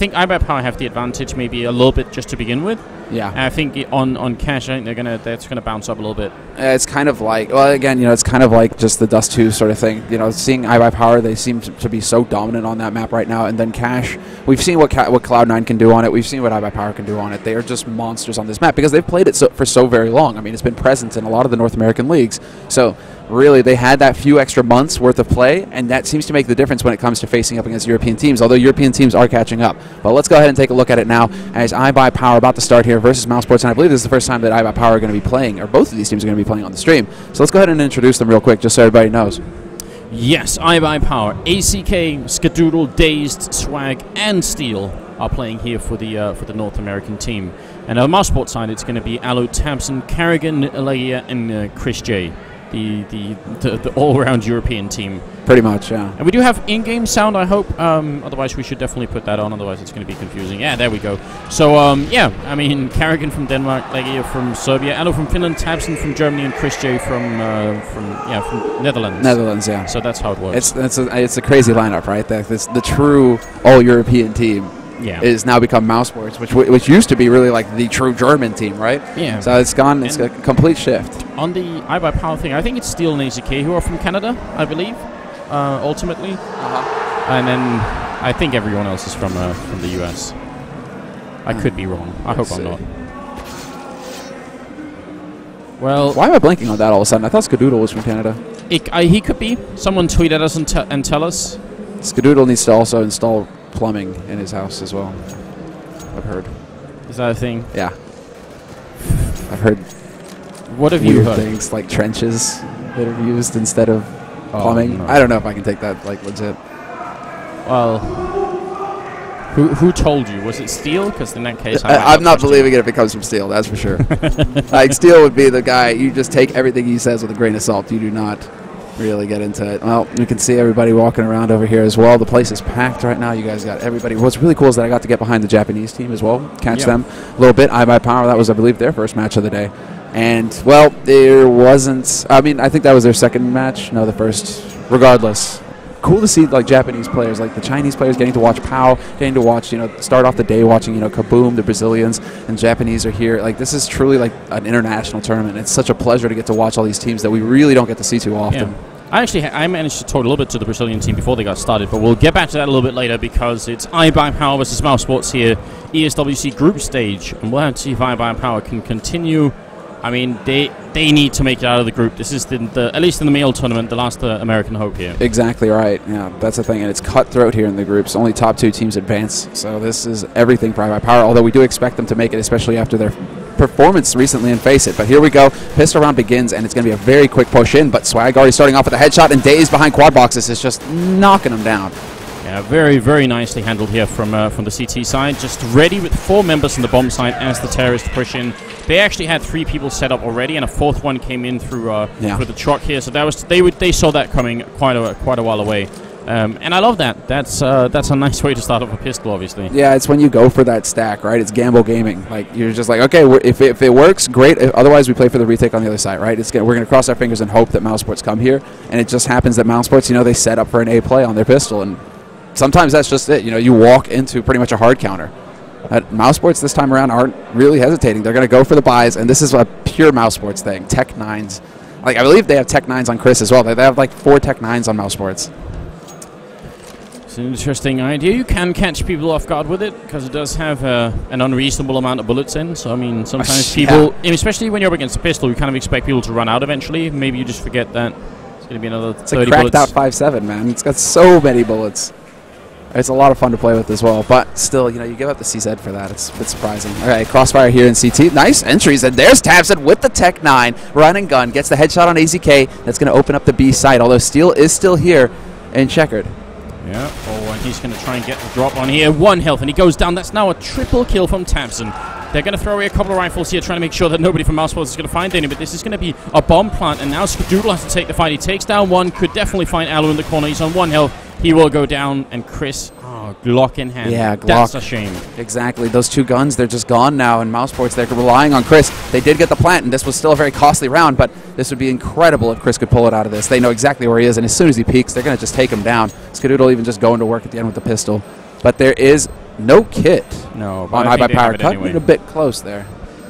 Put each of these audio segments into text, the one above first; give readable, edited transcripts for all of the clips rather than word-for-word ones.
think iBUYPOWER have the advantage maybe a little bit just to begin with. Yeah. And I think on Cash, I think that's gonna bounce up a little bit. It's kind of like, well, again, you know, it's kind of like just the Dust 2 sort of thing. You know, seeing iBUYPOWER, they seem to be so dominant on that map right now. And then Cash, we've seen what Cloud9 can do on it. We've seen what iBUYPOWER can do on it. They are just monsters on this map because they've played it for so very long. I mean, it's been present in a lot of the North American leagues. So really, they had that few extra months worth of play, and that seems to make the difference when it comes to facing up against European teams, although European teams are catching up. But let's go ahead and take a look at it now as iBUYPOWER about to start here versus Mousesports, and I believe this is the first time that iBUYPOWER are going to be playing, or both of these teams are going to be playing on the stream. So let's go ahead and introduce them real quick, just so everybody knows. Yes, iBUYPOWER, ACK, Skadoodle, Dazed, Swag, and Steel are playing here for the North American team. And on the Mousesports side, it's going to be Alu, Tamsin, Carrigan, Leia, and Chris J. The all-around European team. Pretty much, yeah. And we do have in-game sound, I hope. Otherwise, we should definitely put that on. Otherwise, it's going to be confusing. Yeah, there we go. So, yeah, I mean, Carrigan from Denmark, Legia from Serbia, Alu from Finland, Tabson from Germany, and Chris J from Netherlands. Netherlands, yeah. So that's how it works. It's a crazy lineup, right? The true all-European team. Yeah. Is now become Mousesports, which used to be really like the true German team, right? Yeah. So it's gone. It's a complete shift. On the iBUYPOWER thing, I think it's Steel and ACK who are from Canada, I believe, ultimately. And then I think everyone else is from the US. I could be wrong. I hope I'm not. Well, why am I blanking on that all of a sudden? I thought Skadoodle was from Canada. He could be. Someone tweet at us and tell us. Skadoodle needs to also install plumbing in his house as well, I've heard. Is that a thing? Yeah. I've heard. What have you heard? Things like trenches that are used instead of plumbing. No. I don't know if I can take that like legit. Well, who told you? Was it Steel? Because in that case, I'm not believing it if it comes from Steel. That's for sure. Like Steel would be the guy. You just take everything he says with a grain of salt. You do not really get into it. Well, you can see everybody walking around over here as well. The place is packed right now. You guys got everybody. What's really cool is that I got to get behind the Japanese team as well, catch them a little bit. iBUYPOWER, that was, I believe, their first match of the day. And, well, there wasn't, I mean, I think that was their second match. No, the first. Regardless, cool to see, like, Japanese players, like the Chinese players getting to watch POW, getting to watch, start off the day watching, Kaboom, the Brazilians, and Japanese are here. Like, this is truly, like, an international tournament. It's such a pleasure to get to watch all these teams that we really don't get to see too often. Yeah. I managed to talk a little bit to the Brazilian team before they got started, but we'll get back to that a little bit later because it's iBUYPOWER versus Mousesports here, ESWC group stage, and we'll have to see if iBUYPOWER can continue. I mean, they need to make it out of the group. This is, at least in the male tournament, the last American hope here. Exactly right. Yeah, that's the thing, and it's cutthroat here in the groups. Only top 2 teams advance, so this is everything for iBUYPOWER, although we do expect them to make it, especially after their performance recently in Face It. But here we go. Pistol round begins, and it's going to be a very quick push in, but Swag already starting off with a headshot, and Daze behind quad boxes is just knocking them down. Yeah, very, very nicely handled here from the CT side. Just ready with 4 members on the bomb side as the terrorists push in. They actually had 3 people set up already, and a 4th one came in through the truck here. So that was they saw that coming quite a while away. And I love that. That's a nice way to start off a pistol, obviously. Yeah, it's when you go for that stack, right? It's gamble gaming. Like, you're just like, okay, if it works, great. Otherwise, we play for the retake on the other side, right? We're going to cross our fingers and hope that Mousesports come here. And it just happens that Mousesports, they set up for an A play on their pistol. And sometimes that's just it. You walk into pretty much a hard counter. Mousesports this time around aren't really hesitating. They're going to go for the buys, and this is a pure Mousesports thing. Tech 9s. Like, I believe they have Tech 9s on Chris as well. They have like 4 Tech 9s on Mousesports. It's an interesting idea. You can catch people off guard with it because it does have an unreasonable amount of bullets in. So, I mean, sometimes people, especially when you're up against a pistol, you kind of expect people to run out eventually. Maybe you just forget that it's going to be another 30 bullets. It's a cracked out 5.7, man. It's got so many bullets. It's a lot of fun to play with as well. But still, you give up the CZ for that. It's a bit surprising. All right, crossfire here in CT. Nice entries. And there's Tabson with the Tech 9. Run and gun. Gets the headshot on AZK. That's going to open up the B side, although Steel is still here in checkered. Yeah, and he's going to try and get the drop on here. 1 health, and he goes down. That's now a triple kill from Tabson. They're going to throw away a couple of rifles here, trying to make sure that nobody from Mousesports is going to find any, but this is going to be a bomb plant, and now Skadoodle has to take the fight. He takes down 1, could definitely find Alu in the corner. He's on 1 health. He will go down, and Chris, Glock in hand. Yeah, Glock. That's a shame. Exactly. Those 2 guns, they're just gone now, and Mousesports, they're relying on Chris. They did get the plant, and this was still a very costly round, but this would be incredible if Chris could pull it out of this. They know exactly where he is, and as soon as he peeks, they're going to just take him down. Skadoodle even just going to work at the end with the pistol. But there is no kit. No, On I think they have iBUYPOWER. it Cutting anyway. it a bit close there.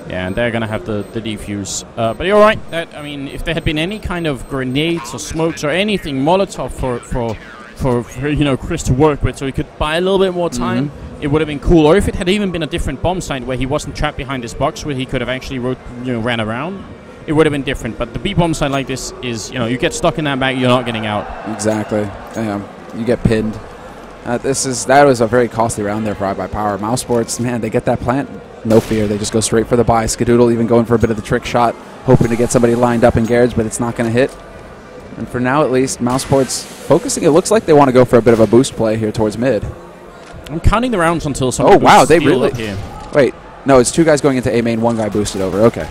Yeah, and they're going to have the defuse. But you're right. I mean, if there had been any kind of grenades or smokes or anything, Molotov for you know, Chris to work with, so he could buy a little bit more time, it would have been cool. Or if it had even been a different bomb site where he wasn't trapped behind his box, where he could have actually ran around, it would have been different. But the B bomb site like this is, you know, you get stuck in that bag, you're not getting out. Exactly. You get pinned. That was a very costly round there for iBUYPOWER. Mousesports, man, they get that plant. No fear. They just go straight for the buy. Skadoodle even going for a bit of the trick shot, hoping to get somebody lined up in garage, but it's not going to hit. And for now, at least, Mousesports focusing. It looks like they want to go for a bit of a boost play here towards mid. I'm counting the rounds until someone. Oh, wow. They steal really. it here. Wait. No, it's 2 guys going into A main, 1 guy boosted over. Okay.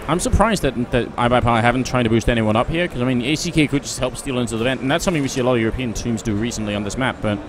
I'm surprised that iBUYPOWER haven't tried to boost anyone up here, because, I mean, ACK could just help steal into the vent, and that's something we see a lot of European teams do recently on this map, but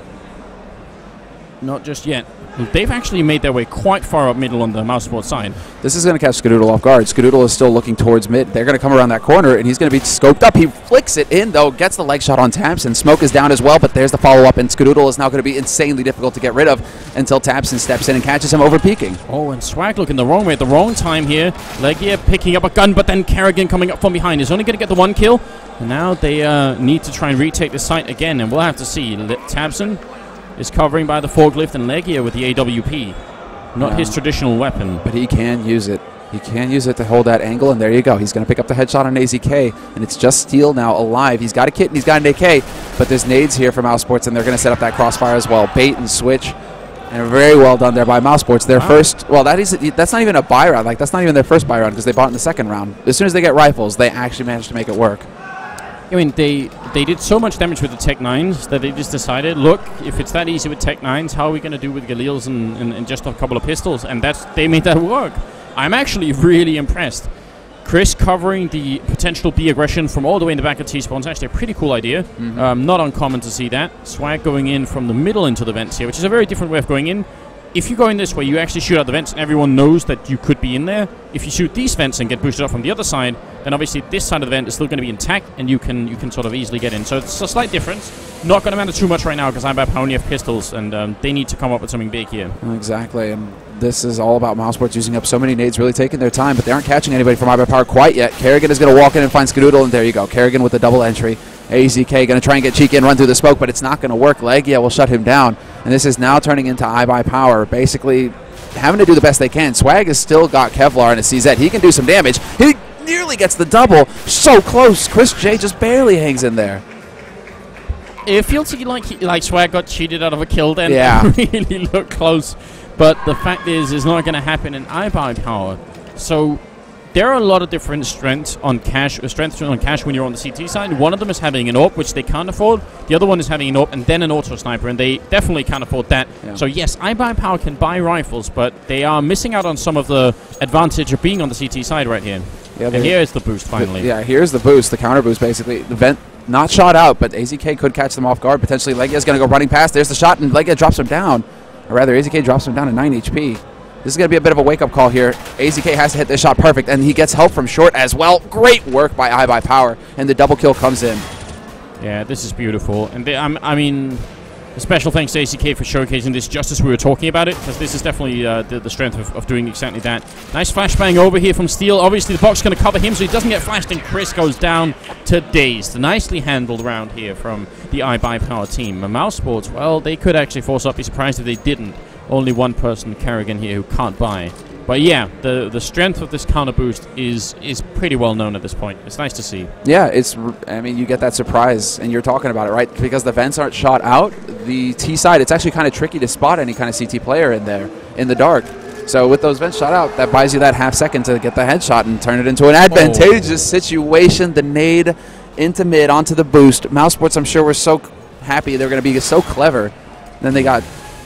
not just yet. They've actually made their way quite far up middle on the Mousesports side. This is going to catch Skadoodle off guard. Skadoodle is still looking towards mid. They're going to come around that corner, and he's going to be scoped up. He flicks it in, though, gets the leg shot on Tamsin. Smoke is down as well, but there's the follow-up, and Skadoodle is now going to be insanely difficult to get rid of until Tamsin steps in and catches him over peaking. Oh, and Swag looking the wrong way at the wrong time here. Legia picking up a gun, but then Kerrigan coming up from behind is only going to get the 1 kill. And now they need to try and retake the site again, and we'll have to see. Tamsin is covering by the forklift, and Legia with the AWP. Not his traditional weapon. But he can use it. He can use it to hold that angle, and there you go. He's going to pick up the headshot on AZK, and it's just Steel now alive. He's got a kit, and he's got an AK, but there's nades here from Mousesports, and they're going to set up that crossfire as well. Bait and switch, and very well done there by Mousesports. Their first, well, that's not even a buy round. Like, that's not even their first buy round, because they bought in the second round. As soon as they get rifles, they actually managed to make it work. I mean, they did so much damage with the Tech 9s that they just decided, look, if it's that easy with Tech 9s, how are we going to do with Galils and just a couple of pistols? And they made that work. I'm actually really impressed. Chris covering the potential B aggression from all the way in the back of T-spawn is actually a pretty cool idea. Not uncommon to see that. Swag going in from the middle into the vents here, which is a very different way of going in. If you go in this way, you actually shoot out the vents and everyone knows that you could be in there. If you shoot these vents and get boosted up from the other side, then obviously this side of the vent is still going to be intact and you can sort of easily get in. So it's a slight difference. Not going to matter too much right now because iBUYPOWER only have pistols and they need to come up with something big here. Exactly. And this is all about Mousesports using up so many nades, really taking their time, but they aren't catching anybody from iBUYPOWER quite yet. Kerrigan is going to walk in and find Skadoodle, and there you go. Kerrigan with the double entry. AZK going to try and get cheeky and run through the smoke, but it's not going to work. Legia will shut him down, and this is now turning into iBUYPOWER basically having to do the best they can. Swag has still got Kevlar and a CZ. He can do some damage. He nearly gets the double. So close. Chris J just barely hangs in there. It feels like Swag got cheated out of a kill then. Yeah. It really looked close. But the fact is, it's not going to happen in iBUYPOWER. So there are a lot of different strengths on cash when you're on the CT side. One of them is having an AWP, which they can't afford. The other one is having an AWP and then an auto sniper, and they definitely can't afford that. Yeah. So yes, iBUYPOWER can buy rifles, but they are missing out on some of the advantage of being on the CT side right here. Yeah, and here is the boost finally. Yeah, here's the boost, the counter boost basically. The vent not shot out, but AZK could catch them off guard. Potentially Legia's going to go running past. There's the shot, and Legia drops him down. Or rather, AZK drops him down to 9 HP. This is going to be a bit of a wake-up call here. AZK has to hit this shot perfect, and he gets help from short as well. Great work by iBUYPOWER, and the double kill comes in. Yeah, this is beautiful. And I mean, a special thanks to AZK for showcasing this just as we were talking about it, because this is definitely the strength of doing exactly that. Nice flashbang over here from Steel. Obviously, the box is going to cover him, so he doesn't get flashed, and Chris goes down to dazed. Nicely handled round here from the iBUYPOWER team. Mousesports, well, they could actually force up. Be surprised if they didn't. Only one person, Kerrigan, here who can't buy. But yeah, the strength of this counter boost is pretty well known at this point. It's nice to see. Yeah, I mean, you get that surprise, and you're talking about it, right? Because the vents aren't shot out, the T side, it's actually kind of tricky to spot any kind of CT player in there, in the dark. So with those vents shot out, that buys you that half second to get the headshot and turn it into an advantageous situation. The nade into mid, onto the boost. Mousesports, I'm sure, were so happy. They were going to be so clever. And then they got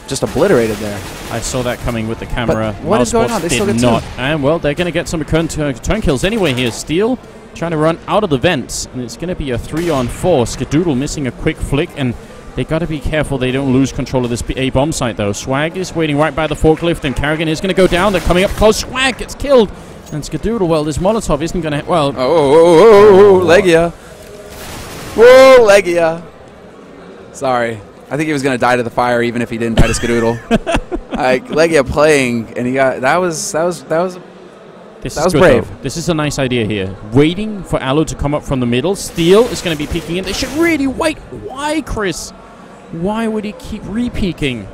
just obliterated there. I saw that coming with the camera. But what is going on? They still get not. And well, they're going to get some turn kills anyway here. Steel trying to run out of the vents, and it's going to be a 3-on-4. Skadoodle missing a quick flick, and they got to be careful they don't lose control of this A bomb site though. Swag is waiting right by the forklift, and Kerrigan is going to go down. They're coming up close. Swag gets killed, and Skadoodle, well, this Molotov isn't going to. Well, Legia. Whoa, Legia. Sorry. I think he was going to die to the fire even if he didn't die to Skadoodle. Like Legia playing, and he got that was brave. Though. This is a nice idea here. Waiting for Alu to come up from the middle. Steel is going to be peeking in. They should really wait. Why, Chris? Why would he keep re-peeking?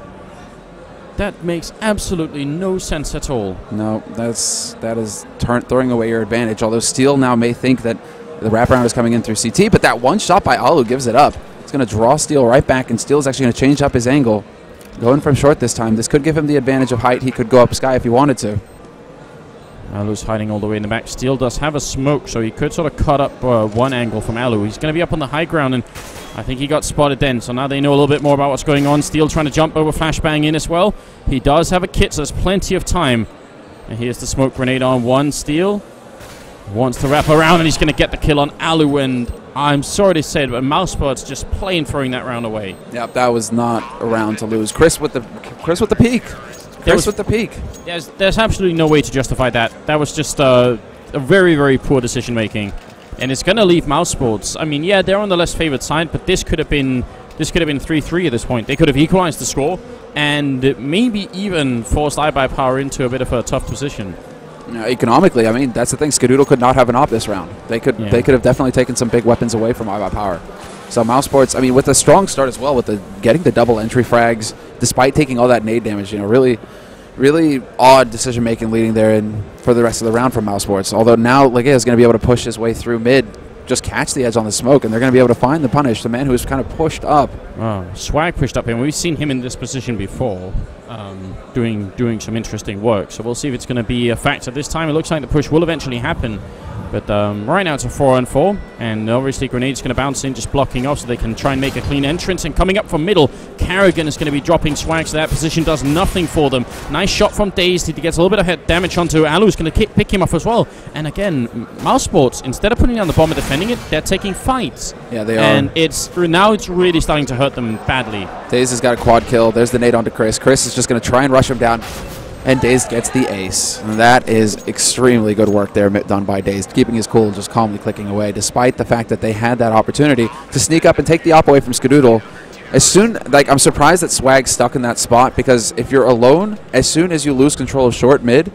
That makes absolutely no sense at all. No, that is throwing away your advantage. Although Steel now may think that the wraparound is coming in through CT, but that one shot by Alu gives it up. It's going to draw Steel right back, and Steel is actually going to change up his angle. Going from short this time. This could give him the advantage of height. He could go up sky if he wanted to. Alu's hiding all the way in the back. Steel does have a smoke, so he could sort of cut up one angle from Alu. He's going to be up on the high ground, and I think he got spotted then. So now they know a little bit more about what's going on. Steel trying to jump over, flashbang in as well. He does have a kit, so there's plenty of time. And here's the smoke grenade on one. Steel wants to wrap around, and he's going to get the kill on Alu. And I'm sorry to say it, but Mousesports just plain throwing that round away. Yep, that was not a round to lose. Chris with the peak. Chris with the peak. There's absolutely no way to justify that. That was just a very, very poor decision making, and it's going to leave Mousesports. I mean, yeah, they're on the less favored side, but this could have been 3-3 at this point. They could have equalized the score and maybe even forced iBUYPOWER into a bit of a tough position. Economically, I mean, that's the thing. Skadoodle could not have an op this round. They could have definitely taken some big weapons away from iBUYPOWER. So Mousesports, I mean, with a strong start as well, with getting the double entry frags, despite taking all that nade damage, really, really odd decision making leading there and for the rest of the round from Mousesports. Although now Legia is going to be able to push his way through mid, just catch the edge on the smoke, and they're going to be able to find the punish, the man who was kind of pushed up. Oh, Swag pushed up him. We've seen him in this position before, doing some interesting work. So we'll see if it's going to be a factor this time. It looks like the push will eventually happen. But right now it's a 4-on-4, and obviously Grenade's going to bounce in, just blocking off so they can try and make a clean entrance. And coming up from middle, Carrigan is going to be dropping Swag, so that position does nothing for them. Nice shot from Dazed. He gets a little bit of head damage onto Alu, who's going to pick him off as well. And again, Mousesports, instead of putting down the bomb and defending it, they're taking fights. Yeah, they are. And now it's really starting to hurt them badly. Dazed has got a quad kill. There's the nade onto Chris. Chris is just going to try and rush him down. And Dazed gets the ace. And that is extremely good work there done by Dazed, keeping his cool and just calmly clicking away, despite the fact that they had that opportunity to sneak up and take the op away from Skadoodle. I'm surprised that Swag's stuck in that spot, because if you're alone, as soon as you lose control of short mid,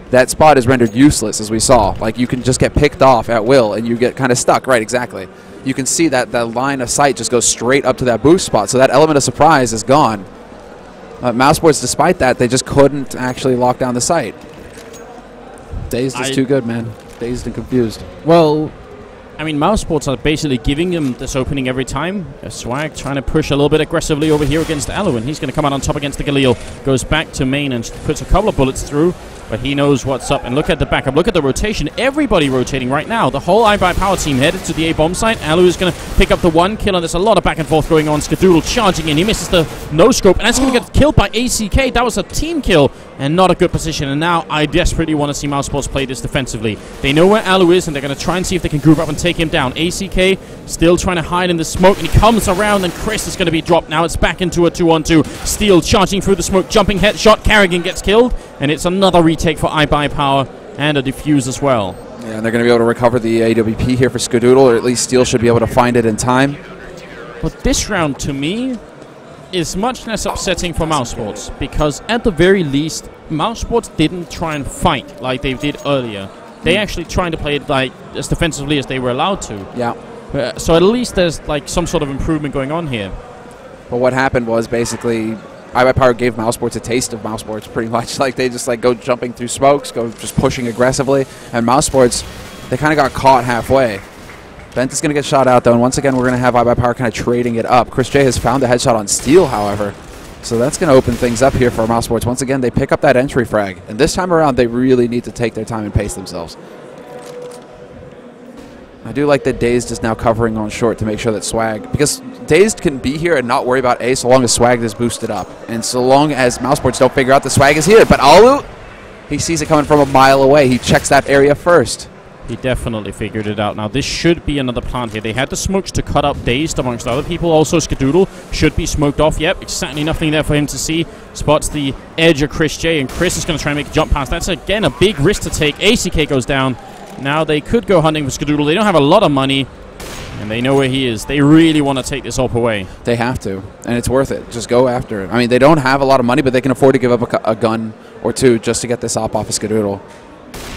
that spot is rendered useless, as we saw. Like, you can just get picked off at will, and you get kind of stuck. Right, exactly. You can see that the line of sight just goes straight up to that boost spot, so that element of surprise is gone. Mousesports, despite that, they just couldn't actually lock down the site. Dazed is too good, man. Dazed and confused. Well, I mean, Mousesports are basically giving them this opening every time. Swag trying to push a little bit aggressively over here against Alu, and he's going to come out on top against the Galil. Goes back to main and puts a couple of bullets through, but he knows what's up. And look at the backup. Look at the rotation. Everybody rotating right now. The whole iBUYPOWER team headed to the A-bomb site. Alu is going to pick up the one kill, and there's a lot of back and forth going on. Skadoodle charging in. He misses the no-scope, and that's going to get killed by ACK. That was a team kill and not a good position. And now I desperately want to see Mousesports play this defensively. They know where Alu is, and they're going to try and see if they can group up and take him down. ACK still trying to hide in the smoke, and he comes around, and Chris is going to be dropped. Now it's back into a 2-on-2. Steel charging through the smoke, jumping headshot. Carrigan gets killed, and it's another retake for iBUYPOWER and a defuse as well. Yeah, and they're going to be able to recover the AWP here for Skadoodle, or at least Steel should be able to find it in time. But this round, to me, is much less upsetting for Mousesports, because at the very least, Mousesports didn't try and fight like they did earlier. They actually tried to play it like as defensively as they were allowed to. Yeah. So at least there's like some sort of improvement going on here. But what happened was basically iBUYPOWER gave Mousesports a taste of Mousesports, pretty much. Like, they just go jumping through smokes, go just pushing aggressively, and Mousesports, they kind of got caught halfway. Bent is going to get shot out, though, and once again we're going to have iBUYPOWER kind of trading it up. Chris J has found a headshot on Steel, however, so that's going to open things up here for Mousesports. Once again, they pick up that entry frag, and this time around they really need to take their time and pace themselves. I do like that Dazed is now covering on short to make sure that Swag, because Dazed can be here and not worry about A so long as Swag is boosted up, and so long as Mousesports don't figure out the Swag is here. But Alu, he sees it coming from a mile away. He checks that area first. He definitely figured it out. Now, this should be another plant here. They had the smokes to cut up Dazed amongst other people. Also, Skadoodle should be smoked off. Yep, exactly nothing there for him to see. Spots the edge of Chris J, and Chris is going to try and make a jump pass. That's, again, a big risk to take. ACK goes down. Now they could go hunting for Skadoodle. They don't have a lot of money. And they know where he is. They really want to take this AWP away. They have to, and it's worth it. Just go after it. I mean, they don't have a lot of money, but they can afford to give up a gun or two just to get this AWP off of Skadoodle.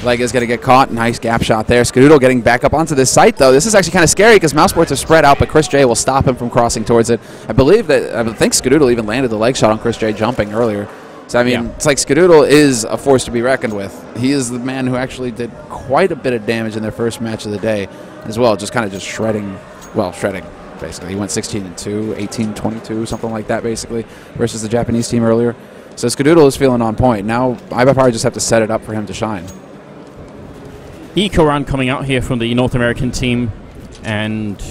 Legia's going to get caught. Nice gap shot there. Skadoodle getting back up onto this site, though. This is actually kind of scary because Mousesports are spread out, but Chris J will stop him from crossing towards it. I think Skadoodle even landed the leg shot on Chris J jumping earlier. So, I mean, It's like Skadoodle is a force to be reckoned with. He is the man who actually did quite a bit of damage in their first match of the day as well, just kind of shredding, basically. He went 16-2, 18-22, something like that, basically, versus the Japanese team earlier. So Skadoodle is feeling on point. Now, iBUYPOWER just have to set it up for him to shine. Eco round coming out here from the North American team, and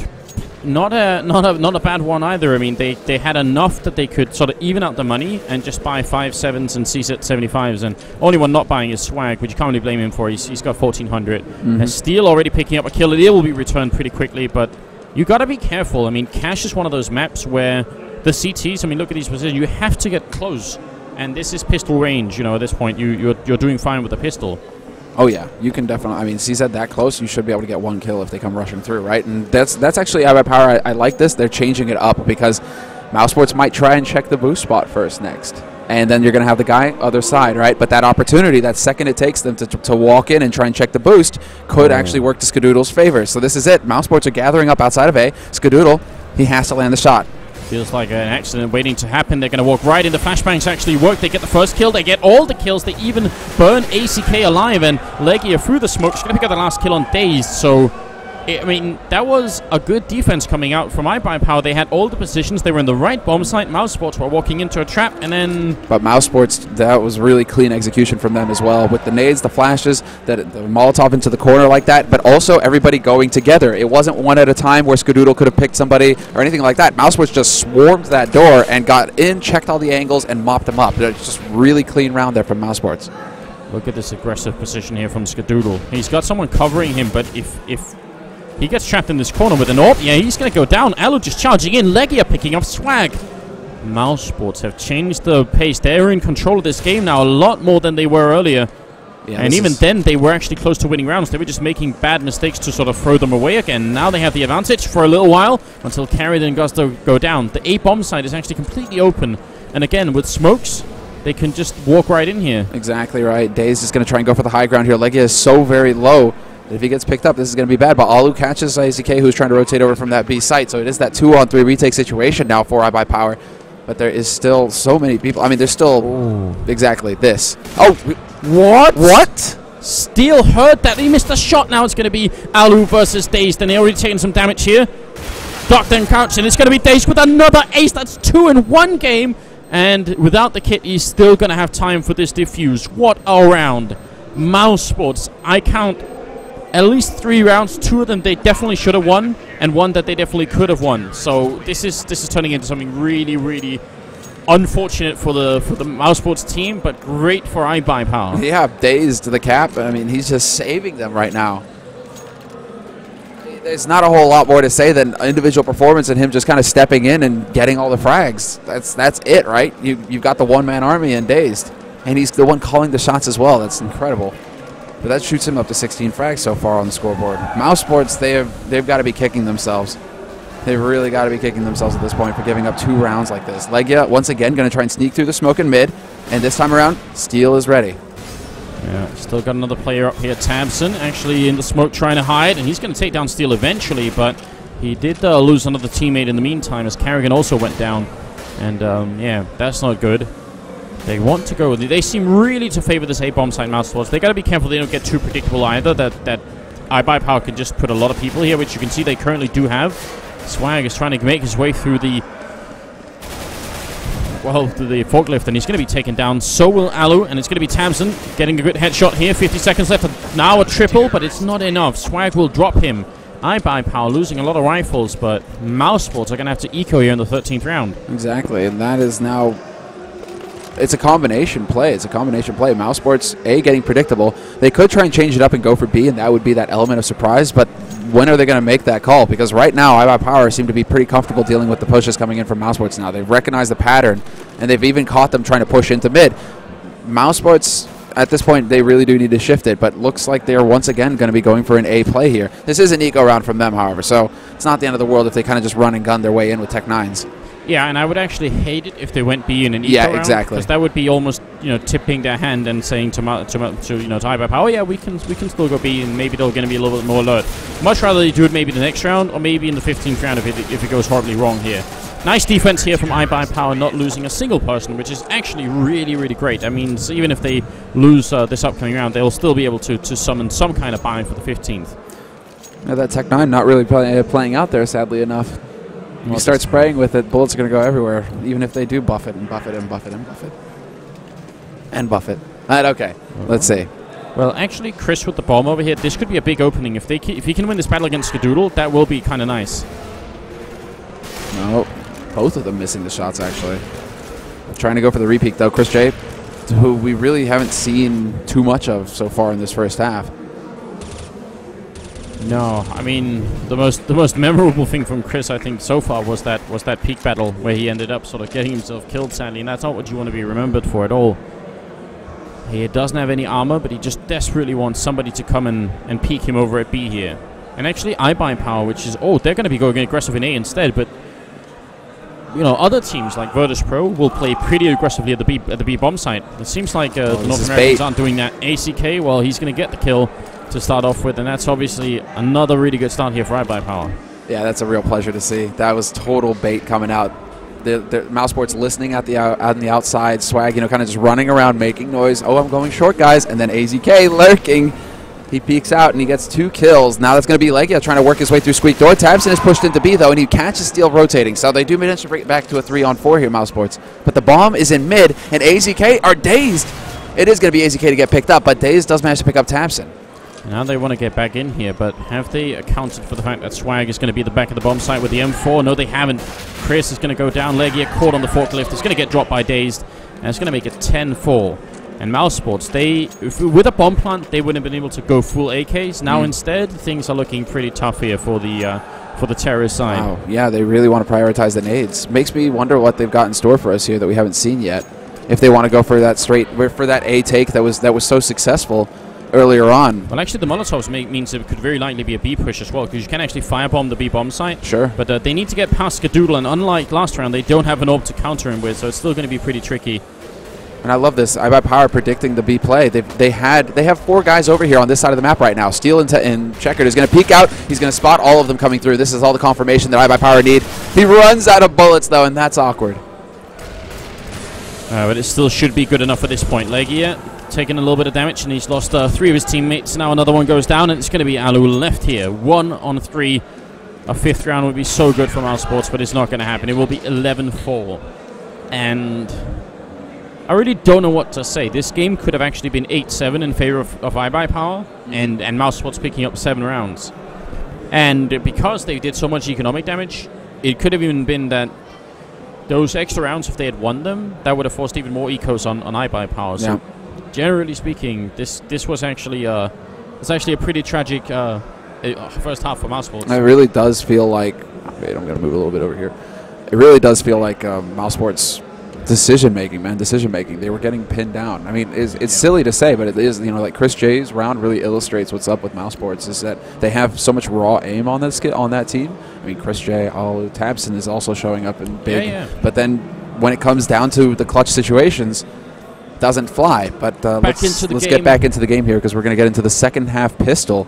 not a bad one either. I mean, they had enough that they could sort of even out the money and just buy 5.7s and CZ 75s, and only one not buying is Swag, which you can't really blame him for. He's got 1,400. And Steel already picking up a kill. It will be returned pretty quickly, but you got to be careful. I mean, Cash is one of those maps where the CTs, I mean, look at these positions. You have to get close, and this is pistol range. You know, at this point, you're doing fine with the pistol. Oh, yeah. You can definitely... I mean, CZ that close, you should be able to get one kill if they come rushing through, right? And that's actually iBUYPOWER. I like this. They're changing it up because Mousesports might try and check the boost spot first next. And then you're going to have the guy other side, right? But that opportunity, that second it takes them to walk in and try and check the boost, could actually work to Skadoodle's favor. So this is it. Mousesports are gathering up outside of A. Skadoodle, he has to land the shot. Feels like an accident waiting to happen. They're going to walk right into flashbangs. Actually work. They get the first kill. They get all the kills. They even burn ACK alive. And Legia through the smoke. She's going to pick up the last kill on Dazed. So, I mean, that was a good defense coming out from iBUYPOWER. They had all the positions. They were in the right bomb site. Mousesports were walking into a trap, and then... But Mousesports, that was really clean execution from them as well. With the nades, the flashes, the Molotov into the corner like that, but also everybody going together. It wasn't one at a time where Skadoodle could have picked somebody or anything like that. Mousesports just swarmed that door and got in, checked all the angles, and mopped them up. It's just really clean round there from Mousesports. Look at this aggressive position here from Skadoodle. He's got someone covering him, but if he gets trapped in this corner with an AWP, yeah, he's going to go down. Alu just charging in. Legia picking up Swag. Mousesports have changed the pace. They're in control of this game now a lot more than they were earlier. Yeah, and even then, they were actually close to winning rounds. They were just making bad mistakes to sort of throw them away again. Now they have the advantage for a little while until Carried and Gusto go down. The A-bomb side is actually completely open. And again, with smokes, they can just walk right in here. Exactly right. Daze is going to try and go for the high ground here. Legia is so very low. If he gets picked up, this is going to be bad. But Alu catches IZK, who's trying to rotate over from that B site. So it is that 2-on-3 retake situation now for iBUYPOWER. But there is still so many people. I mean, there's still exactly this. Oh, what? Steel heard that. He missed a shot. Now it's going to be Alu versus Dazed. And they're already taking some damage here. Ducked and crouched. And it's going to be Dazed with another ace. That's 2 in one game. And without the kit, he's still going to have time for this defuse. What a round. Mousesports. I count at least 3 rounds. 2 of them they definitely should have won, and 1 that they definitely could have won. So this is turning into something really, really unfortunate for the Mousesports team, but great for iBUYPOWER. Yeah, Dazed to the cap. I mean, he's just saving them right now. There's not a whole lot more to say than individual performance and him just kind of stepping in and getting all the frags. That's it, right? You've got the one-man army and Dazed, and he's the one calling the shots as well. That's incredible. But that shoots him up to 16 frags so far on the scoreboard. Mousesports, they've got to be kicking themselves. They've really got to be kicking themselves at this point for giving up 2 rounds like this. Legia, once again, going to try and sneak through the smoke in mid. And this time around, Steel is ready. Yeah, still got another player up here. Tabson actually in the smoke trying to hide. And he's going to take down Steel eventually. But he did lose another teammate in the meantime as Carrigan also went down. And, yeah, that's not good. They want to go. They seem really to favor this A-bomb side Mousesports. They got to be careful they don't get too predictable either. That iBUYPOWER can just put a lot of people here, which you can see they currently do have. Swag is trying to make his way through the forklift, and he's going to be taken down. So will Alu, and it's going to be Tabson getting a good headshot here. 50 seconds left. Now a triple, but it's not enough. Swag will drop him. iBUYPOWER losing a lot of rifles, but Mousesports are going to have to eco here in the 13th round. Exactly, and that is now... It's a combination play. It's a combination play. Mousesports, A, getting predictable. They could try and change it up and go for B, and that would be that element of surprise, but when are they going to make that call? Because right now, iBUYPOWER seem to be pretty comfortable dealing with the pushes coming in from Mousesports now. They've recognized the pattern, and they've even caught them trying to push into mid. Mousesports, at this point, they really do need to shift it, but looks like they're once again going to be going for an A play here. This is an eco round from them, however, so it's not the end of the world if they kind of just run and gun their way in with Tech 9s. Yeah, and I would actually hate it if they went B in an eco round. Exactly. Because that would be almost, tipping their hand and saying to iBUYPOWER, oh yeah, we can still go B, and maybe they're going to be a little bit more alert. Much rather they do it maybe the next round, or maybe in the 15th round if it goes horribly wrong here. Nice defense here from iBUYPOWER, not losing a single person, which is actually really, really great. That means even if they lose this upcoming round, they'll still be able to summon some kind of buy for the 15th. Yeah, that Tech 9 not really playing out there, sadly enough. If you start spraying with it, bullets are going to go everywhere, even if they do buff it and buff it and buff it and buff it. And buff it. Right, okay. Let's see. Well, actually, Chris with the bomb over here, this could be a big opening. If he can win this battle against Skadoodle, that will be kind of nice. No, both of them missing the shots, actually. Trying to go for the repeat, though. Chris J, who we really haven't seen too much of so far in this first half. No, I mean the most memorable thing from Chris, I think, so far was that peak battle where he ended up sort of getting himself killed, sadly, and that's not what you want to be remembered for at all. He doesn't have any armor, but he just desperately wants somebody to come and peek him over at B here. And actually, iBUYPOWER, which is they're going to be going aggressive in A instead, but other teams like Virtus Pro will play pretty aggressively at the B bomb site. It seems like the North Americans aren't doing that. ACK, well, he's going to get the kill to start off with, and that's obviously another really good start here for iBUYPOWER. Yeah, that's a real pleasure to see. That was total bait coming out. The Mousesports listening out on the outside, Swag, kind of just running around making noise. Oh, I'm going short, guys, and then AZK lurking. He peeks out and he gets 2 kills. Now that's going to be Legia trying to work his way through Squeak Door. Tabson is pushed into B though, and he catches Steel rotating. So they do manage to bring it back to a 3-on-4 here, Mousesports. But the bomb is in mid, and AZK are dazed. It is going to be AZK to get picked up, but Dazed does manage to pick up Tabson. Now they want to get back in here, but have they accounted for the fact that Swag is going to be at the back of the bomb site with the M4? No, they haven't. Chris is going to go down. Legia caught on the forklift. It's going to get dropped by Dazed, and it's going to make it 10-4. And Mousesports, with a bomb plant, they wouldn't have been able to go full AKs. Now instead, things are looking pretty tough here for the terrorist side. Wow, yeah, they really want to prioritize the nades. Makes me wonder what they've got in store for us here that we haven't seen yet. If they want to go for that A take that was so successful earlier on. Well, actually, the Molotovs means it could very likely be a B push as well, because you can actually firebomb the B bomb site. Sure. But they need to get past Skadoodle, and unlike last round, they don't have an orb to counter him with, so it's still going to be pretty tricky. And I love this. iBUYPOWER predicting the B play. They have 4 guys over here on this side of the map right now. Steel and Checkered is going to peek out. He's going to spot all of them coming through. This is all the confirmation that iBUYPOWER need. He runs out of bullets, though, and that's awkward. But it still should be good enough at this point. Legia taking a little bit of damage, and he's lost 3 of his teammates. Now another one goes down, and it's going to be Alu left here. 1 on 3. A 5th round would be so good for Mousesports, but it's not going to happen. It will be 11-4. And I really don't know what to say. This game could have actually been 8-7 in favor of iBUYPOWER, and Mousesports picking up 7 rounds. And because they did so much economic damage, it could have even been that those extra rounds, if they had won them, that would have forced even more ecos on iBUYPOWER. So generally speaking, this was actually a pretty tragic first half for Mousesports. It really does feel like... Wait, I'm going to move a little bit over here. It really does feel like Mousesports' decision-making, man. Decision-making. They were getting pinned down. I mean, it's silly to say, but it is, like Chris J's round really illustrates what's up with Mousesports, is that they have so much raw aim on that team. I mean, Chris J, Alu, Tabson is also showing up in big. But then when it comes down to the clutch situations, doesn't fly. But let's get back into the game here, because we're going to get into the second half pistol.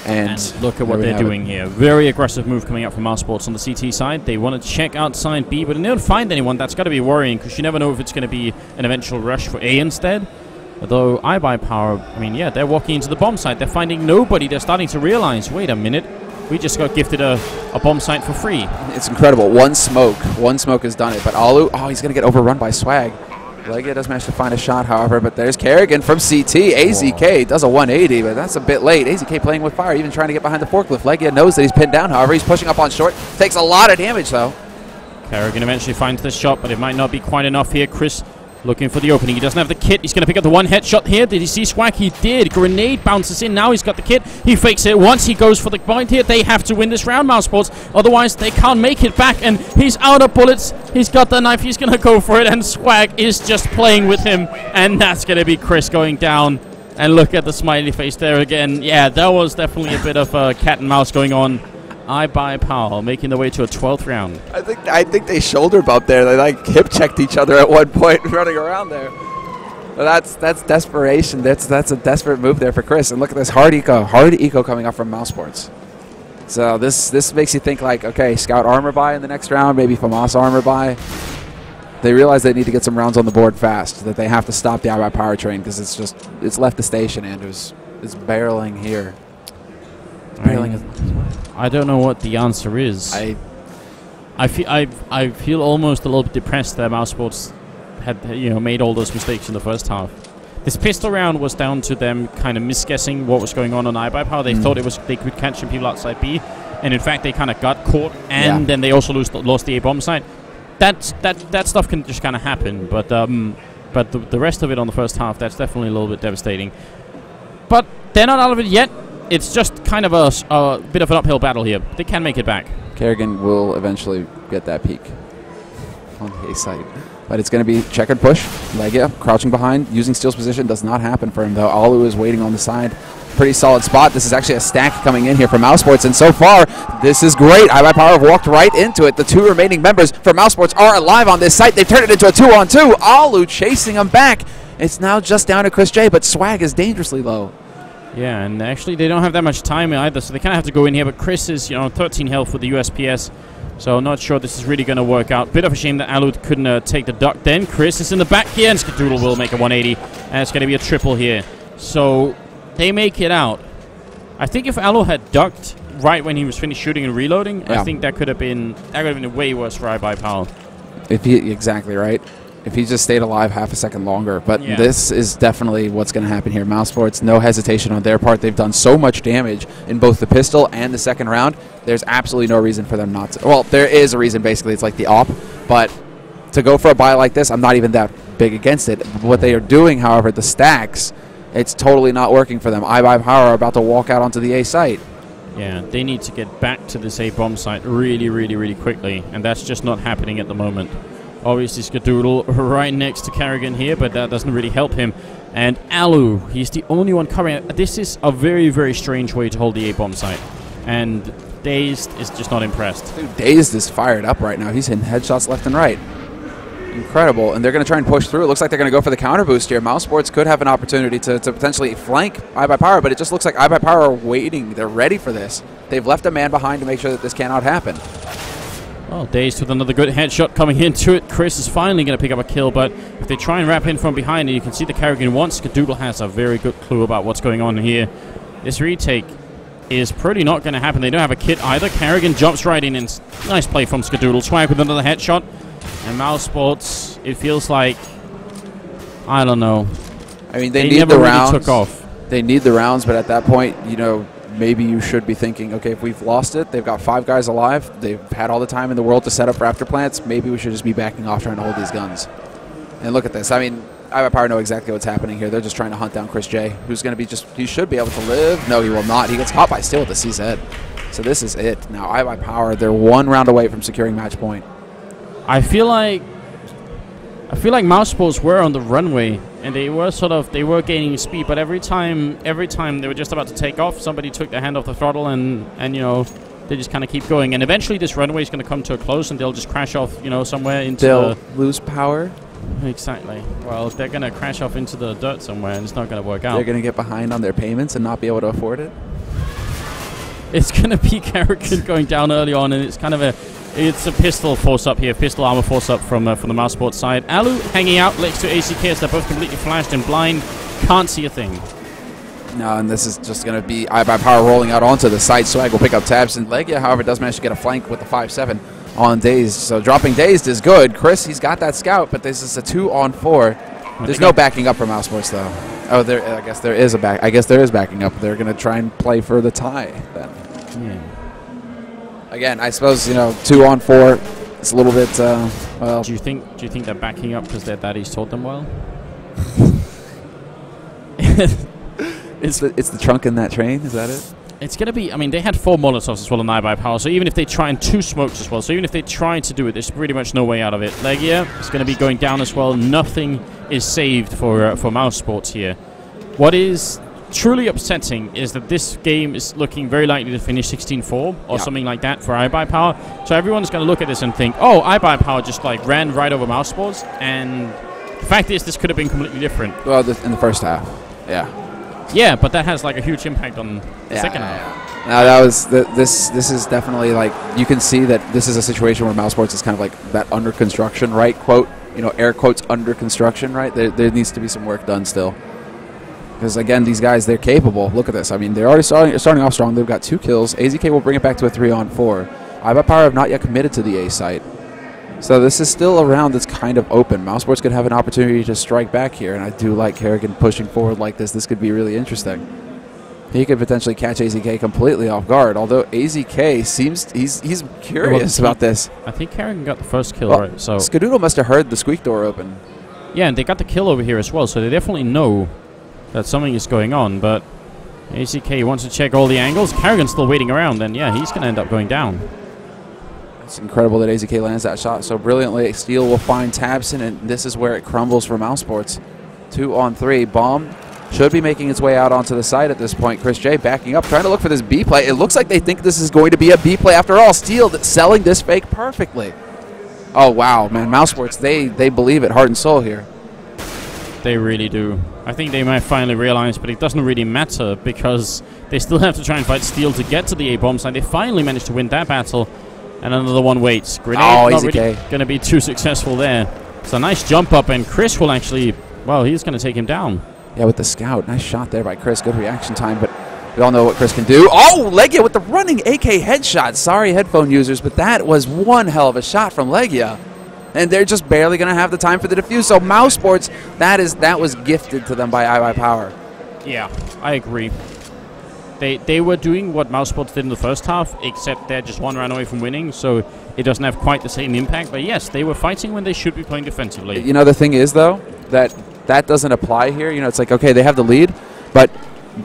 And look at what they're doing here. Very aggressive move coming out from Mousesports on the CT side. They want to check outside B, but if they don't find anyone, that's got to be worrying, because you never know if it's going to be an eventual rush for A instead. Although iBUYPOWER, I mean, yeah, they're walking into the bomb site. They're finding nobody. They're starting to realize, wait a minute, we just got gifted a bomb site for free. It's incredible. One smoke has done it. But Alu, he's going to get overrun by Swag. Legia does manage to find a shot, however, but there's Kerrigan from CT. AZK does a 180, but that's a bit late. AZK playing with fire, even trying to get behind the forklift. Legia knows that he's pinned down, however. He's pushing up on short. Takes a lot of damage, though. Kerrigan eventually finds this shot, but it might not be quite enough here. Chris Looking for the opening. He doesn't have the kit. He's going to pick up the one headshot here. Did he see Swag? He did. Grenade bounces in. Now he's got the kit. He fakes it once. He goes for the point here. They have to win this round, Mousesports. Otherwise, they can't make it back. And he's out of bullets. He's got the knife. He's going to go for it. And Swag is just playing with him. And that's going to be Chris going down. And look at the smiley face there again. Yeah, that was definitely a bit of cat and mouse going on. iBUYPOWER making their way to a 12th round. I think they shoulder bumped there. They like hip checked each other at one point running around there. But that's desperation. That's a desperate move there for Chris. And look at this hard eco coming up from Mousesports. So this makes you think like, okay, Scout armor buy in the next round, maybe FAMAS armor buy. They realize they need to get some rounds on the board fast. That they have to stop the iBUYPOWER train because it's left the station and it's barreling here. I don't know what the answer is. I feel almost a little bit depressed that Mousesports had made all those mistakes in the first half. This pistol round was down to them kind of misguessing what was going on iBUYPOWER. They thought they could catch some people outside B, and in fact they kind of got caught, and then they also lost the A bomb site. That stuff can just kind of happen, but the rest of it on the first half, that's definitely a little bit devastating. But they're not out of it yet. It's just kind of a bit of an uphill battle here. They can make it back. Kerrigan will eventually get that peak on the A site. But it's going to be checkered push. Legia crouching behind, using Steel's position. Does not happen for him, though. Alu is waiting on the side. Pretty solid spot. This is actually a stack coming in here for Mousesports, and so far, this is great. iBUYPOWER have walked right into it. The two remaining members for Mousesports are alive on this site. They've turned it into a 2-on-2. Alu chasing him back. It's now just down to Chris J, but Swag is dangerously low. Yeah, and actually they don't have that much time either, so they kind of have to go in here. But Chris is, 13 health with the USPS, so not sure this is really going to work out. Bit of a shame that Alu couldn't take the duck then. Chris is in the back here, and Skadoodle will make a 180, and it's going to be a triple here. So they make it out. I think if Alu had ducked right when he was finished shooting and reloading, I think that could have been way worse for iBUYPOWER. Exactly right. If he just stayed alive half a second longer. But this is definitely what's going to happen here. Mousesports, no hesitation on their part. They've done so much damage in both the pistol and the second round. There's absolutely no reason for them not to. Well, there is a reason, basically. It's like the op. But to go for a buy like this, I'm not even that big against it. What they are doing, however, the stacks, it's totally not working for them. iBUYPOWER are about to walk out onto the A site. Yeah, they need to get back to this A bomb site really, really, really quickly. And that's just not happening at the moment. Obviously, Skadoodle right next to Kerrigan here, but that doesn't really help him. And Alu, he's the only one covering. This is a very, very strange way to hold the A-bomb site. And Dazed is just not impressed. Dude, Dazed is fired up right now. He's hitting headshots left and right. Incredible. And they're going to try and push through. It looks like they're going to go for the counter boost here. Mousesports could have an opportunity to potentially flank iBUYPOWER, but it just looks like iBUYPOWER are waiting. They're ready for this. They've left a man behind to make sure that this cannot happen. Well, Dazed with another good headshot coming into it. Chris is finally going to pick up a kill, but if they try and wrap in from behind, you can see the Kerrigan once. Skadoodle has a very good clue about what's going on here. This retake is pretty not going to happen. They don't have a kit either. Kerrigan jumps right in, and nice play from Skadoodle. Swag with another headshot. And Mousesports, it feels like, I don't know. I mean, they need the rounds. Really took off. They need the rounds, but at that point, maybe you should be thinking, okay, if we've lost it, they've got 5 guys alive, they've had all the time in the world to set up for afterplants, maybe we should just be backing off trying to hold these guns. And look at this. I mean, iBUYPOWER know exactly what's happening here. They're just trying to hunt down Chris J, who's going to be he should be able to live. No, he will not. He gets caught by Steel with the CZ. So this is it. Now, iBUYPOWER, they're 1 round away from securing match point. I feel like Mousesports were on the runway, and they were gaining speed, but every time they were just about to take off, somebody took their hand off the throttle, and they just kind of keep going, and eventually this runway is going to come to a close, and they'll just crash off somewhere into they'll lose power. Exactly. Well, they're going to crash off into the dirt somewhere, and it's not going to work out. They're going to get behind on their payments and not be able to afford it. It's going to be Kerrigan going down early on, and it's kind of a pistol force up here, pistol armor force up from the Mousesports side. Alu hanging out next to ACK as they're both completely flashed and blind, can't see a thing. No, and this is just going to be iBUYPOWER rolling out onto the site. Swag will pick up tabs, and Legia, however, does manage to get a flank with the 5-7 on Dazed. So dropping Dazed is good. Chris, he's got that scout, but this is a 2-on-4. There's no backing up from Mousesports, though. Oh, I guess there is backing up. They're going to try and play for the tie then. Yeah. Again, I suppose 2-on-4. It's a little bit, well... Do you think they're backing up because their daddies told them well? It's the trunk in that train, is that it? It's going to be... I mean, they had 4 Molotovs as well in iBUYPOWER, so even if they try and 2 smokes as well, so even if they try to do it, there's pretty much no way out of it. Legia is going to be going down as well. Nothing is saved for Mousesports here. What is truly upsetting is that this game is looking very likely to finish 16-4 or something like that for iBUYPOWER. So everyone's going to look at this and think, oh, iBUYPOWER just like ran right over Mousesports, and the fact is this could have been completely different. Well, in the first half, yeah. Yeah, but that has like a huge impact on the second half. Now that was this is definitely like, you can see that this is a situation where Mousesports is kind of like that under construction, right? Quote, air quotes, under construction, right? There needs to be some work done still. Because again, these guys, they're capable. Look at this. I mean, they're already starting off strong. They've got 2 kills. AZK will bring it back to a 3-on-4. iBUYPOWER have not yet committed to the A site. So this is still a round that's kind of open. Mousesports could have an opportunity to strike back here, and I do like Kerrigan pushing forward like this. This could be really interesting. He could potentially catch AZK completely off guard, although AZK seems he's curious about this. I think Kerrigan got the first kill, right? So Skadoodle must have heard the squeak door open. Yeah, and they got the kill over here as well, so they definitely know that something is going on, but AZK wants to check all the angles. Kerrigan's still waiting around, then yeah, he's going to end up going down. It's incredible that AZK lands that shot so brilliantly. Steel will find Tabson, and this is where it crumbles for Mousesports. 2-on-3. Bomb should be making its way out onto the side at this point. Chris J backing up, trying to look for this B play. It looks like they think this is going to be a B play after all. Steel selling this fake perfectly. Oh, wow, man. Mousesports, they believe it heart and soul here. They really do. I think they might finally realize, but it doesn't really matter because they still have to try and fight Steel to get to the A-bomb side. They finally managed to win that battle. And another one waits. Grenade not really going to be too successful there. It's a nice jump up, and Chris will actually, well, he's going to take him down. Yeah, with the scout. Nice shot there by Chris. Good reaction time, but we all know what Chris can do. Oh, Legia with the running AK headshot. Sorry, headphone users, but that was one hell of a shot from Legia. And they're just barely going to have the time for the defuse. So Mousesports, that was gifted to them by iBUYPOWER. Yeah, I agree. They were doing what Mousesports did in the first half, except they're just 1 round away from winning, so it doesn't have quite the same impact. But yes, they were fighting when they should be playing defensively. The thing is, though, that doesn't apply here. It's like, okay, they have the lead, but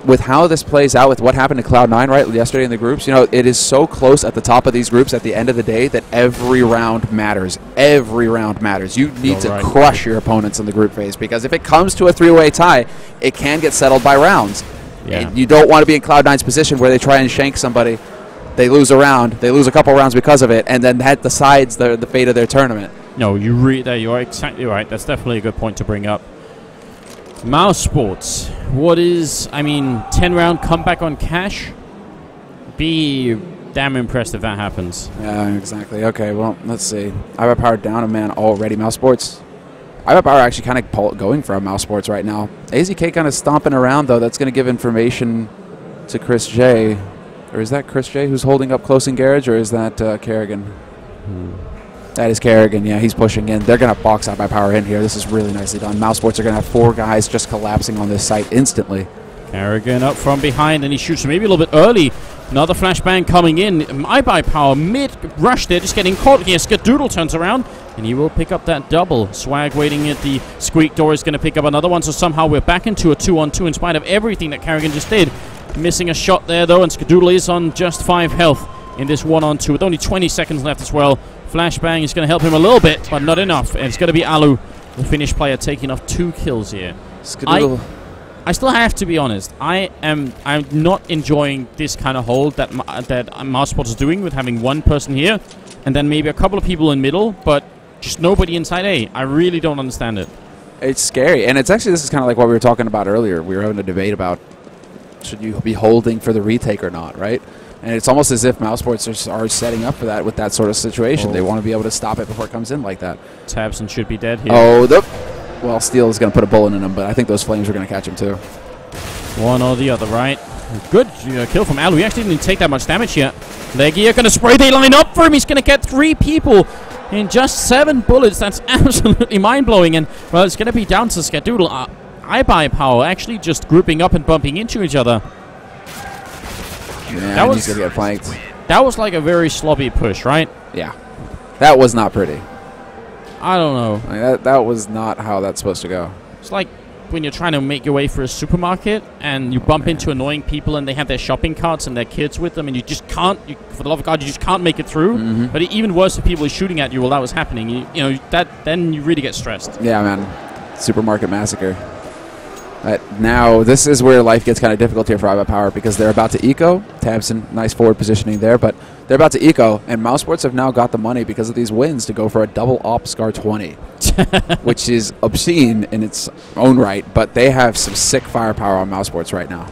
with how this plays out, with what happened to Cloud9, right, yesterday in the groups, it is so close at the top of these groups at the end of the day that every round matters. Every round matters. You need to crush your opponents in the group phase, because if it comes to a 3-way tie, it can get settled by rounds. Yeah. You don't want to be in Cloud9's position where they try and shank somebody. They lose a round. They lose a couple rounds because of it, and then that decides the fate of their tournament. No, you are exactly right. That's definitely a good point to bring up. Mousesports. What is, 10-round comeback on cash? Be damn impressed if that happens. Yeah, exactly. Okay, well, let's see. iBUYPOWER down a man already. Mousesports. iBUYPOWER actually kind of going for a Mousesports right now. AZK kind of stomping around, though. That's going to give information to Chris J. Or is that Chris J who's holding up close in garage, or is that Kerrigan? That is Kerrigan. Yeah, he's pushing in. They're going to box iBUYPOWER in here. This is really nicely done. Mousesports are going to have 4 guys just collapsing on this site instantly. Kerrigan up from behind, and he shoots maybe a little bit early. Another flashbang coming in. iBUYPOWER mid-rush there, just getting caught here. Skadoodle turns around, and he will pick up that double. Swag waiting at the squeak door is going to pick up another one, so somehow we're back into a 2-on-2 in spite of everything that Kerrigan just did. Missing a shot there, though, and Skadoodle is on just 5 health in this 1-on-2 with only 20 seconds left as well. Flashbang is going to help him a little bit, but not enough. And it's going to be Alu, the Finnish player, taking off 2 kills here. Skadoodle. I still have to be honest. I'm not enjoying this kind of hold that Mousesports is doing with having 1 person here and then maybe a couple of people in middle, but just nobody inside A. I really don't understand it. It's scary, and it's actually, this is kind of like what we were talking about earlier. We were having a debate about should you be holding for the retake or not, right? And it's almost as if Mousesports are setting up for that with that sort of situation. They want to be able to stop it before it comes in like that. Tabson should be dead here. Well, Steel is going to put a bullet in him, but I think those flames are going to catch him too. One or the other, right? Good kill from Alu. He actually didn't take that much damage yet. Legia going to spray. They line up for him. He's going to get 3 people in just 7 bullets. That's absolutely mind-blowing. And, well, it's going to be down to Skadoodle. iBUYPOWER actually just grouping up and bumping into each other. Yeah, he's going to get flanked. That was like a very sloppy push, right? Yeah. That was not pretty. I don't know. Like, that was not how that's supposed to go. It's like when you're trying to make your way through a supermarket and you bump into annoying people and they have their shopping carts and their kids with them and you just can't, for the love of God, you just can't make it through. But even worse if people are shooting at you while that was happening. You know, then you really get stressed. Yeah, man. Supermarket massacre. Now, this is where life gets kind of difficult here for iBUYPOWER because they're about to eco. Tabson, nice forward positioning there, but they're about to eco, and Mousesports have now got the money because of these wins to go for a double op Scar 20, which is obscene in its own right, but they have some sick firepower on Mousesports right now.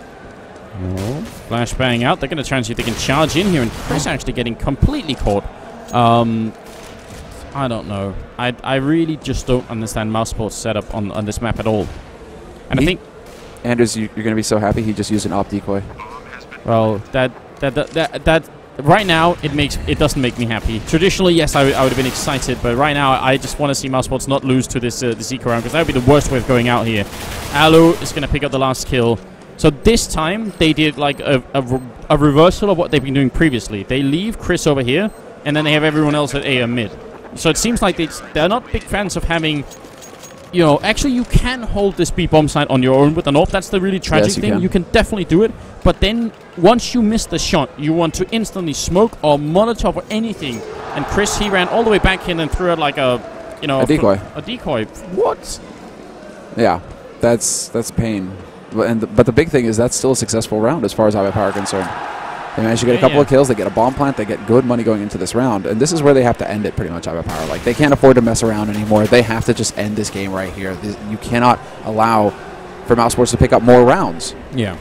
Flashbang out. They're going to try and see if they can charge in here, and Chris actually getting completely caught. I don't know. I really just don't understand Mousesports' setup on this map at all. And I think Anders, you're going to be so happy he just used an op decoy. Well, that right now it doesn't make me happy. Traditionally, yes, I would have been excited, but right now I just want to see Mousesports not lose to this eco round because that would be the worst way of going out here. Alu is going to pick up the last kill. So this time they did like a reversal of what they've been doing previously. They leave Chris over here, and then they have everyone else at A and mid. So it seems like they're not big fans of having. You know, actually, you can hold this B bomb site on your own with an AWP. That's the really tragic thing. You can definitely do it. But then, once you miss the shot, you want to instantly smoke or Molotov or anything. And Chris, he ran all the way back in and threw out like a decoy. A decoy. What? Yeah, that's pain. But the big thing is that's still a successful round as far as iBUYPOWER are concerned. They managed to get a couple of kills. They get a bomb plant. They get good money going into this round. And this is where they have to end it pretty much, iBUYPOWER. Like, they can't afford to mess around anymore. They have to just end this game right here. You cannot allow for Mousesports to pick up more rounds. Yeah.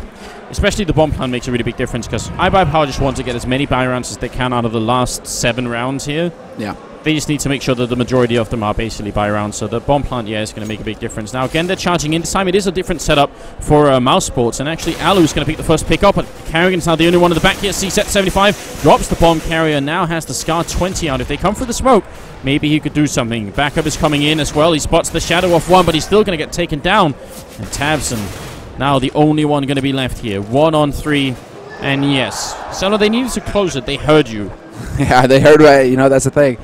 Especially the bomb plant makes a really big difference because iBUYPOWER just want to get as many buy rounds as they can out of the last 7 rounds here. Yeah. They just need to make sure that the majority of them are basically buy rounds. So the bomb plant, yeah, is going to make a big difference. Now, again, they're charging in. This time it is a different setup for Mousesports. And actually, Alu's going to pick the first pick up. But Carrigan's now the only one in the back here. C-set 75 drops the bomb carrier. Now has the Scar 20 out. If they come through the smoke, maybe he could do something. Backup is coming in as well. He spots the shadow of one, but he's still going to get taken down. And Tabson, now the only one going to be left here. 1 on 3. And yes. So they needed to close it. They heard you. Yeah, they heard. You know, that's the thing.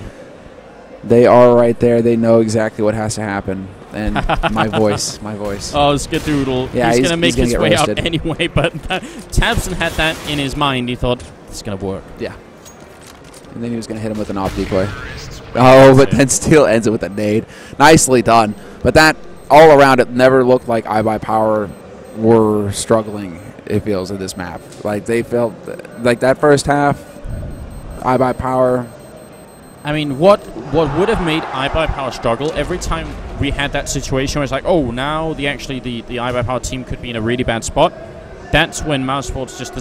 They are right there. They know exactly what has to happen. And my voice. Oh, Skadoodle. Yeah, he's going to make his way arrested. out anyway, but Tabson had that in his mind. He thought, it's going to work. Yeah. And then he was going to hit him with an off decoy. Oh, but then still ends it with a nade. Nicely done. But that, all around, it never looked like iBUYPOWER were struggling, it feels, in this map. Like, they felt, like that first half, iBUYPOWER. I mean, what would have made iBUYPOWER struggle every time we had that situation where it's like, oh, now the iBUYPOWER team could be in a really bad spot. That's when Mousesports just